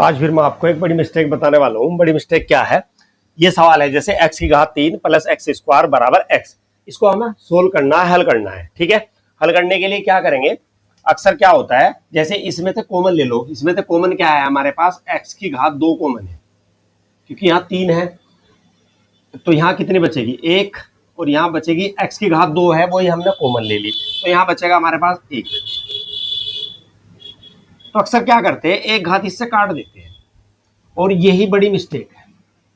आज फिर मैं आपको एक बड़ी मिस्टेक बताने वाला हूँ। बड़ी मिस्टेक क्या है? ये सवाल है जैसे x की घात 3 प्लस एक्स स्क्वायर बराबर x। इसको हमें सोल्व करना है, हल करना है। ठीक है, हल करने के लिए क्या करेंगे? अक्सर क्या होता है, जैसे इसमें से कॉमन ले लो। इसमें से कॉमन क्या है हमारे पास? x की घात 2 कॉमन है, क्योंकि यहाँ 3 है। तो यहाँ कितनी बचेगी? 1, और यहाँ बचेगी x की घात 2 है, वही हमने कॉमन ले ली, तो यहाँ बचेगा हमारे पास 1। तो अक्सर क्या करते हैं, एक घात इससे काट देते हैं, और यही बड़ी मिस्टेक है,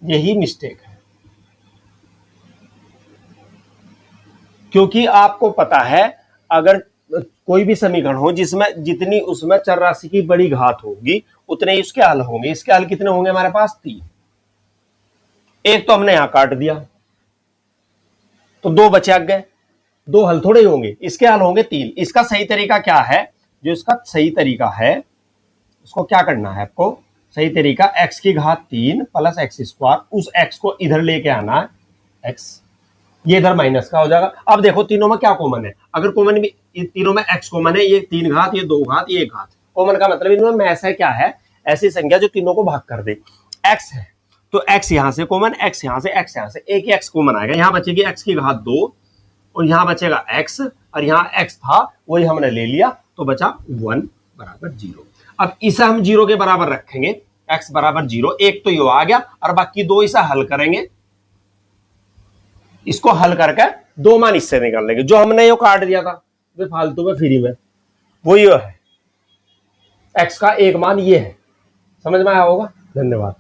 यही मिस्टेक है। क्योंकि आपको पता है, अगर कोई भी समीकरण हो जिसमें जितनी उसमें चर राशि की बड़ी घात होगी उतने ही उसके हल होंगे। इसके हल कितने होंगे हमारे पास? 3। एक तो हमने यहां काट दिया, तो 2 बचे आ गए। 2 हल थोड़े ही होंगे, इसके हल होंगे 3। इसका सही तरीका क्या है? जो इसका सही तरीका है उसको क्या करना है आपको? सही तरीका x की घात 3 प्लस एक्स स्क्वायर, उस x को इधर लेके आना है। x ये इधर माइनस का हो जाएगा। अब देखो तीनों में क्या कॉमन है? अगर कॉमन भी तीनों में x कॉमन है, ये 3 घात, ये 2 घात, ये 1 घात। कॉमन का मतलब इनमें में ऐसा क्या है? ऐसी संख्या जो तीनों को भाग कर दे। x है तो x यहां से कॉमन, x यहां से, x यहां से, एक ही x कॉमन आएगा। यहां बचेगी x की घात 2 और यहां बचेगा x, और यहां x था वही हमने ले लिया, तो बचा 1 बराबर 0। अब इसे हम 0 के बराबर रखेंगे, x बराबर 0। एक तो ये आ गया और बाकी 2 इसे हल करेंगे। इसको हल करके 2 मान इससे निकाल लेंगे, जो हमने ये काट दिया था फालतू में फ्री में, वो ये है। x का एक मान ये है। समझ में आया होगा? धन्यवाद।